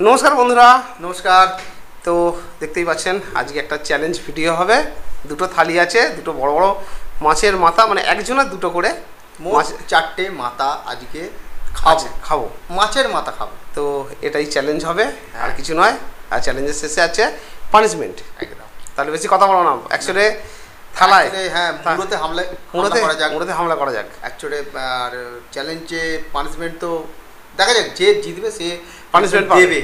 নমস্কার বন্ধুরা। নমস্কার। তো দেখতেই পাচ্ছেন আজকে একটা চ্যালেঞ্জ ভিডিও হবে। দুটো থালি আছে, দুটো বড় বড় মাছের মাথা, মানে একজনের দুটো করে মাছ, 4টে মাথা আজকে খাবো। মাছের মাথা খাবো। তো এটাই চ্যালেঞ্জ হবে, আর কিছু নয়। আর চ্যালেঞ্জের শেষে আছে পানিশমেন্ট। একদম। তাহলে বেশি কথা বলো না, অ্যাকচুয়ালি থালায় হ্যাঁ, মুড়োতে হামলা করা যাক। অ্যাকচুয়ালি আর চ্যালেঞ্জে পানিশমেন্ট তো দেখা যাক, যে জিতবে সে পানিশমেন্ট দেবে,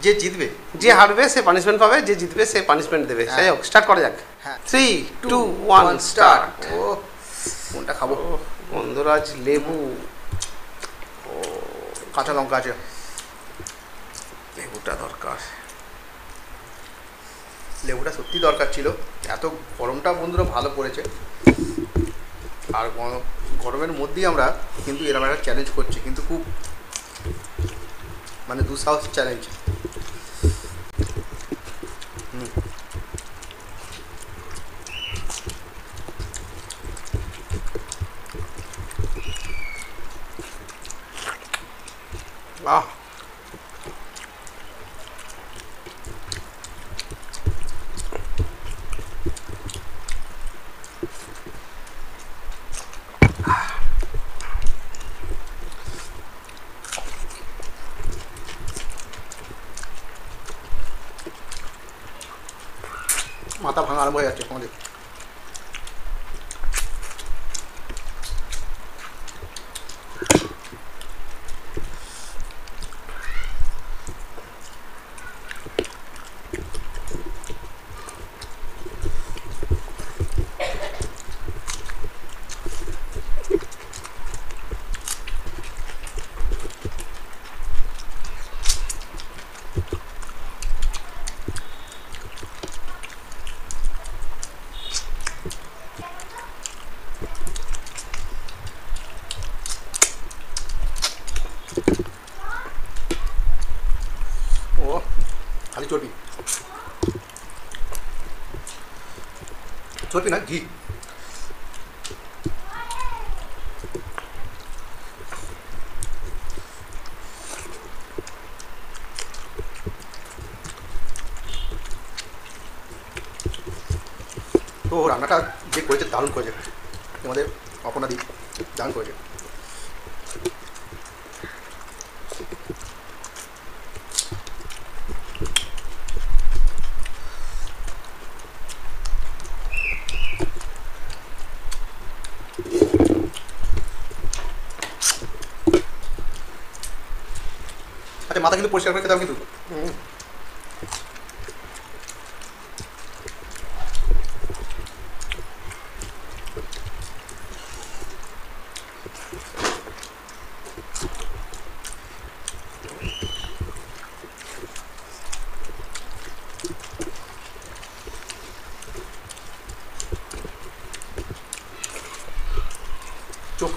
যে জিতবে। যে হারবে সে পানিশমেন্ট পাবে, যে জিতবে সে পানিশমেন্ট দেবে। যাই হোক, স্টার্ট করা যাক। হ্যাঁ, 3, 2, 1 স্টার্ট। ও কোনটা খাবো? বন্ধুরা, আজ লেবু, কাঁচা লঙ্কা আছে, লেবুটা দরকার। লেবুটা সত্যি দরকার ছিল। এত গরমটা বন্ধুরা ভালো পড়েছে, আর গরমের মধ্যেই আমরা কিন্তু এরকম একটা চ্যালেঞ্জ করছি, কিন্তু খুব মানে দুঃসাহস চ্যালেঞ্জ। বাহ, মাথা ভাঙা আরম্ভ হয়ে যাচ্ছে আমাদের। ও খালি চর্বি, চর্বি না, ঘি। তো রান্নাটা যে করেছে দারুণ করেছে, আমাদের অপনাদি দারুণ করেছে। আচ্ছা, মাথা কিন্তু পরিষ্কার করে খেতে হবে কিন্তু। চোখ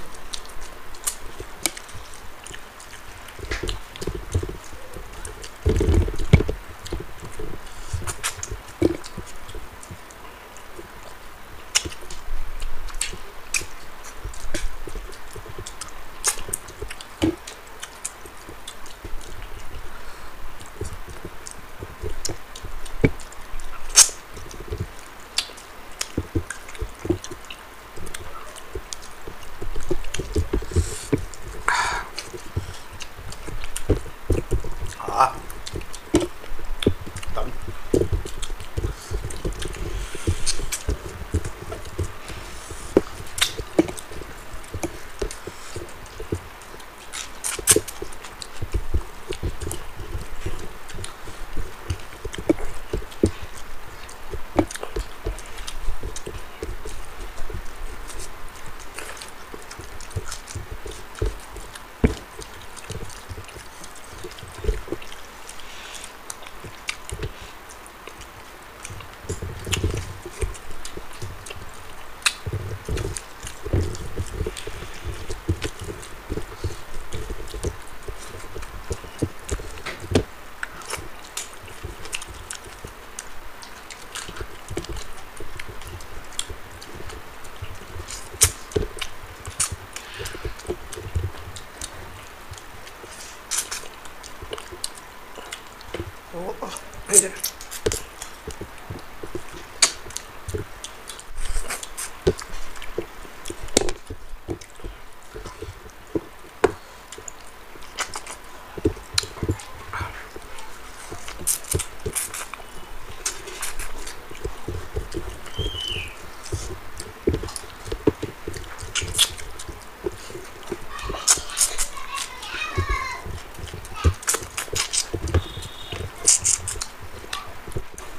ও এই যে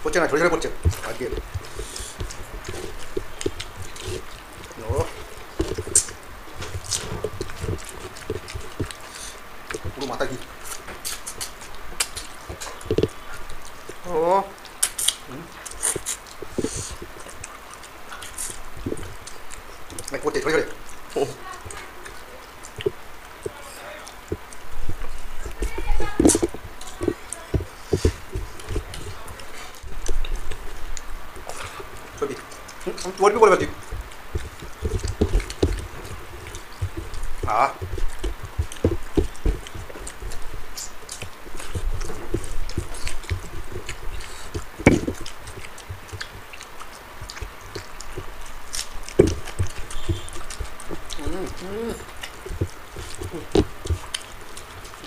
পড়ছে না, ঝরে ঝরে পড়ছে আজকে। ও পুরো মাথা কি ও পড়ছে ঝরে ঝরে। সত্যি আমি চর্বি বলে পাচ্ছি।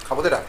খাবো তো এটা।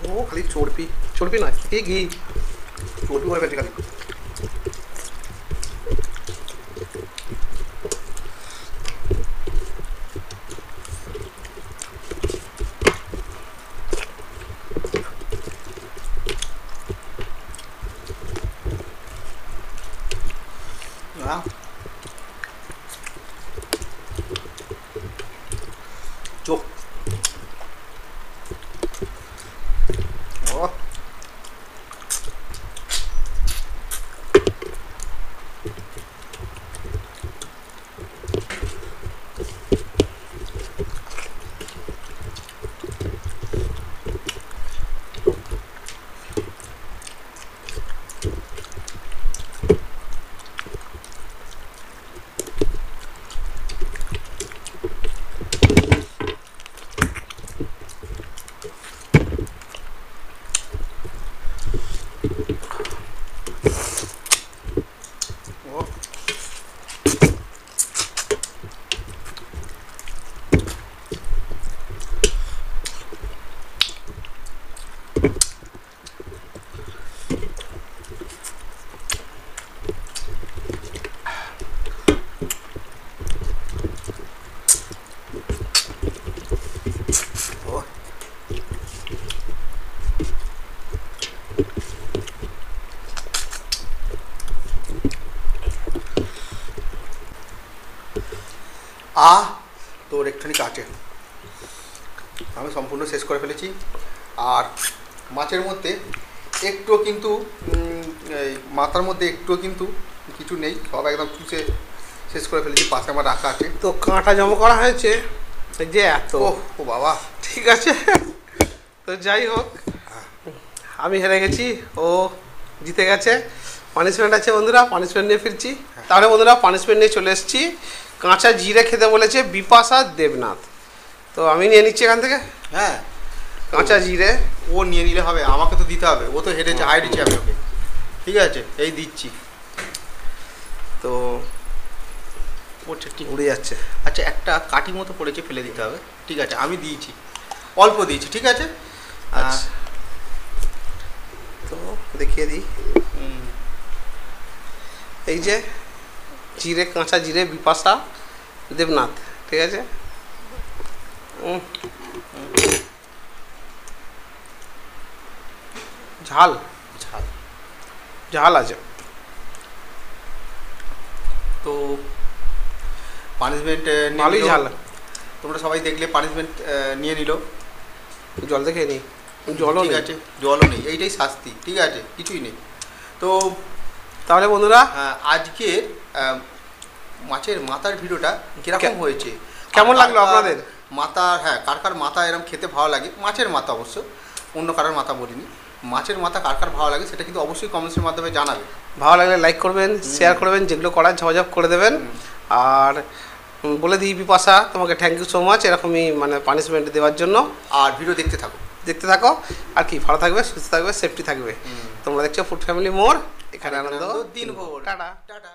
ও খালি চর্বি, চর্বি নয় এই ঘি। চর্বি বলে ফেলছি খালি। চোখ ও তোর একটুখানি কাটে আমি সম্পূর্ণ শেষ করে ফেলেছি। আর মাছের মধ্যে একটুও কিন্তু এই মাথার মধ্যে একটুও কিন্তু কিছু নেই, সব একদম চুষে শেষ করে ফেলেছি। পাশে আমার রাখা আছে। তো কাঁটা জমা করা হয়েছে, এই যে এত ও বাবা, ঠিক আছে। তো যাই হোক, আমি হেরে গেছি, ও জিতে গেছে। পানিশমেন্ট আছে বন্ধুরা, পানিশমেন্ট নিয়ে ফিরছি। তাহলে বন্ধুরা পানিশমেন্ট নিয়ে চলে এসেছি। কাঁচা জিরে খেতে বলেছে বিপাশা দেবনাথ, তো আমি নিয়ে নিচ্ছি এখান থেকে। হ্যাঁ, কাঁচা জিরে ও নিয়ে নিলে হবে, আমাকে তো দিতে হবে, ও তো হেরেছে, হারিয়েছে আমি ওকে। ঠিক আছে, এই দিচ্ছি। তো পড়ছে ঠিক উড়ে যাচ্ছে। আচ্ছা, একটা কাঠি মতো পড়েছে, ফেলে দিতে হবে। ঠিক আছে, আমি দিয়েছি, অল্প দিয়েছি, ঠিক আছে। আচ্ছা, তো দেখিয়ে দিই। এই যে জিরে, কাঁচা জিরে বিপাশা দেবনাথ, ঠিক আছে। ঝাল ঝাল ঝাল আছে। তো পানিশমেন্ট ভালোই ঝাল। তোমরা সবাই দেখলে পানিশমেন্ট নিয়ে নিল। জল দেখে নিই, জলও ঠিক নেই। আছে, জলও নেই, এইটাই শাস্তি। ঠিক আছে, কিছুই নেই। তো তাহলে বন্ধুরা আজকে মাছের মাথার ভিডিওটা কিরকম হয়েছে, কেমন আর লাগলো কার কার আপনাদের? মাথা, হ্যাঁ, কার কার মাথা এরকম খেতে ভালো লাগে, মাছের মাথা অবশ্য, অন্য কারোর মাথা বলিনি, মাছের মাথা কার কার ভালো লাগে সেটা কিন্তু অবশ্যই কমেন্টসের মাধ্যমে জানাবে। ভালো লাগলে লাইক করবেন, শেয়ার করবেন, যেগুলো করার ঝপঝপ করে দেবেন। আর বলে দিই বিপাশা, তোমাকে থ্যাংক ইউ সো মাচ এরকমই মানে পানিশমেন্ট দেওয়ার জন্য। আর ভিডিও দেখতে থাকো। আর কি, ভালো থাকবে, সুস্থ থাকবে, সেফটি থাকবে। তোমরা দেখছো ফুড ফ্যামিলি মোর, এখানে আনন্দ দিনভর। টাটা। টাটা।